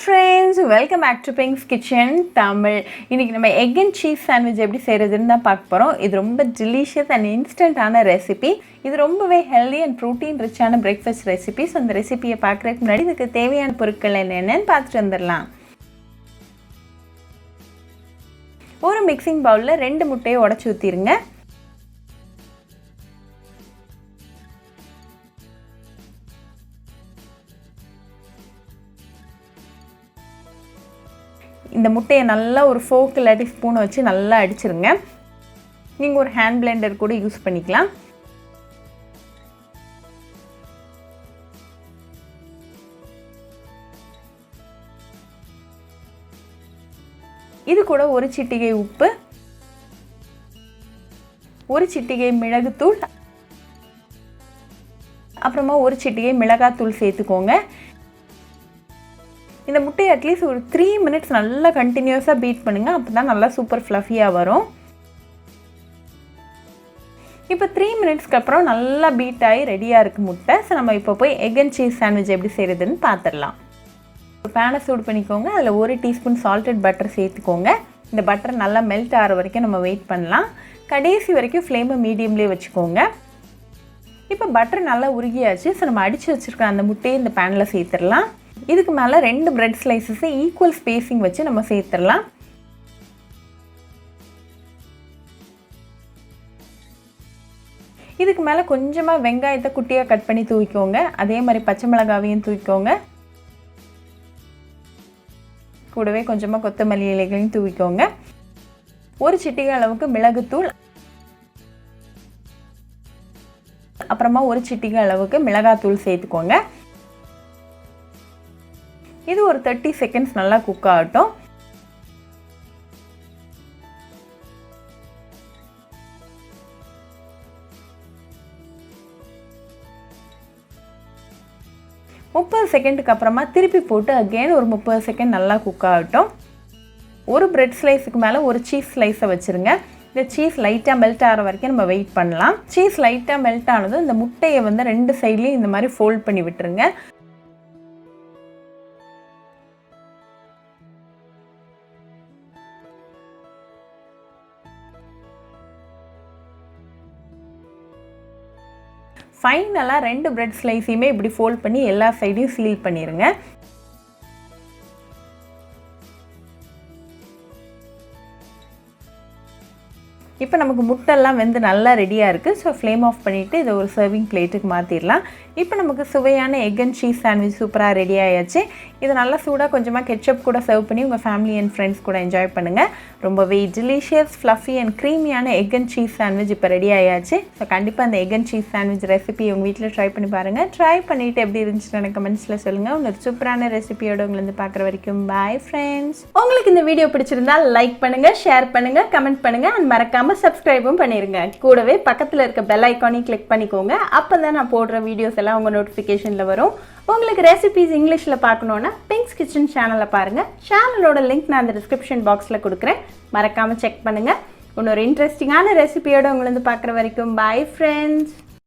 friends, welcome back to Pink's Kitchen Tamil. இன்னைக்கு நம்ம egg and cheese sandwich எப்படி செய்யறதுன்னு தான் பார்க்க போறோம். இது ரொம்ப delicious and instant ஆன ரெசிபி. இது ரொம்பவே healthy and protein rich ஆன breakfast recipe. So இந்த ரெசிபியை பார்க்கறதுக்கு முன்னாடி இதுக்கு தேவையான பொருட்கள் என்னென்னன்னு பார்த்துட்டு வந்துடலாம். ஒரு மிக்சிங் பவுல்ல 2 முட்டையை உடைச்சு ஊத்திருங்க. இந்த முட்டையை நல்லா ஒரு ஃபோர்க் இல்லாட்டி ஸ்பூன் வச்சு நல்லா அடிச்சிருங்க. நீங்கள் ஒரு ஹேண்ட் பிளெண்டர் கூட யூஸ் பண்ணிக்கலாம். இது கூட ஒரு சிட்டிகை உப்பு, ஒரு சிட்டிகை மிளகுத்தூள், அப்புறமா ஒரு சிட்டிகை மிளகாத்தூள் சேர்த்துக்கோங்க. இந்த முட்டையை அட்லீஸ்ட் ஒரு 3 minutes நல்லா கண்டினியூஸாக பீட் பண்ணுங்கள். அப்போ தான் நல்லா சூப்பர் ஃப்ளஃபியாக வரும். இப்போ 3 minutesக்கு அப்புறம் நல்லா பீட் ஆகி ரெடியாக இருக்குது முட்டை. ஸோ நம்ம இப்போ போய் எக் அண்ட் சீஸ் சாண்ட்விச் எப்படி செய்கிறதுன்னு பார்த்துடலாம். ஒரு பேனை சூடு பண்ணிக்கோங்க. அதில் 1 டீஸ்பூன் சால்டட் பட்டர் சேர்த்துக்கோங்க. இந்த பட்டர் நல்லா மெல்ட் ஆகிற வரைக்கும் நம்ம வெயிட் பண்ணலாம். கடைசி வரைக்கும் ஃப்ளேமை மீடியம்லேயே வச்சுக்கோங்க. இப்போ பட்டர் நல்லா உருகியாச்சு. ஸோ நம்ம அடித்து வச்சுருக்க அந்த முட்டையை இந்த பேனில் சேர்த்துடலாம். இதுக்கு மேலே 2 பிரெட் ஸ்லைசஸை ஈக்குவல் ஸ்பேசிங் வச்சு நம்ம சேர்த்துடலாம். இதுக்கு மேலே கொஞ்சமாக வெங்காயத்தை குட்டியாக கட் பண்ணி தூவிக்கோங்க. அதே மாதிரி பச்சை மிளகாவையும் தூவிக்கோங்க. கூடவே கொஞ்சமாக கொத்தமல்லி இலைகளையும் தூவிக்கோங்க. ஒரு சிட்டிகை அளவுக்கு மிளகுத்தூள், அப்புறமா ஒரு சிட்டிகை அளவுக்கு மிளகாத்தூள் சேர்த்துக்கோங்க. இது ஒரு 30 seconds நல்லா குக் ஆகட்டும். செகண்டுக்கு அப்புறமா திருப்பி போட்டு அகெயின் ஒரு 30 செகண்ட் நல்லா குக் ஆகட்டும். ஒரு பிரெட் ஸ்லைஸுக்கு மேலே ஒரு சீஸ் ஸ்லைஸை வச்சுருங்க. இந்த சீஸ் லைட்டாக மெல்ட் ஆகிற வரைக்கும் நம்ம வெயிட் பண்ணலாம். சீஸ் லைட்டாக மெல்ட் ஆனதும் இந்த முட்டையை 2 சைட்லேயும் இந்த மாதிரி ஃபோல்ட் பண்ணி விட்டுருங்க. ஃபைனலாக 2 பிரெட் ஸ்லைஸையுமே இப்படி ஃபோல்ட் பண்ணி எல்லா சைடையும் சீல் பண்ணிடுங்க. இப்போ நமக்கு முட்டைலாம் வெந்து நல்லா ரெடியாக இருக்குது. ஸோ ஃப்ளேம் ஆஃப் பண்ணிவிட்டு இதை ஒரு சர்விங் பிளேட்டுக்கு மாற்றிடலாம். இப்போ நமக்கு சுவையான எக் அண்ட் சீஸ் சாண்ட்விச் சூப்பராக ரெடி ஆயாச்சு. இது நல்லா சூடாக கொஞ்சமாக கெட்சப் கூட சர்வ் பண்ணி உங்கள் ஃபேமிலி அண்ட் ஃப்ரெண்ட்ஸ் கூட என்ஜாய் பண்ணுங்கள். ரொம்பவே டெலிஷியஸ் ஃப்ளஃபி அண்ட் க்ரீமியான எக் அண்ட் சீஸ் சாண்ட்விச் இப்போ ரெடி ஆயாச்சு. ஸோ கண்டிப்பாக அந்த egg and cheese sandwich recipe உங்கள் வீட்டில் ட்ரை பண்ணி பாருங்கள். ட்ரை பண்ணிவிட்டு எப்படி இருந்துச்சுன்னு எனக்கு கமெண்ட்ஸில் சொல்லுங்கள். உங்களுக்கு சூப்பரான ரெசிபியோட உங்களை பார்க்குற வரைக்கும் பாய் ஃப்ரெண்ட்ஸ். உங்களுக்கு இந்த வீடியோ பிடிச்சிருந்தா லைக் பண்ணுங்கள், ஷேர் பண்ணுங்கள், கமெண்ட் பண்ணுங்கள் அண்ட் மறக்காமல் சப்ஸ்கிரைபும் பண்ணிருங்க. கூடவே பக்கத்தில் இருக்க பெல் ஐக்கானையும் கிளிக் பண்ணிக்கோங்க. அப்போ தான் நான் போடுற வீடியோஸ் எல்லாம் உங்கள் நோட்டிஃபிகேஷனில் வரும். உங்களுக்கு ரெசிபிஸ் இங்கிலீஷில் பார்க்கணுன்னா பிங்க்ஸ் கிச்சன் சேனலை பாருங்கள். சேனலோட லிங்க் நான் அந்த டிஸ்கிரிப்ஷன் பாக்ஸில் கொடுக்குறேன். மறக்காமல் செக் பண்ணுங்கள். இன்னொரு இன்ட்ரெஸ்டிங்கான ரெசிபியோட உங்களை பார்க்குற வரைக்கும் பாய் ஃப்ரெண்ட்ஸ்.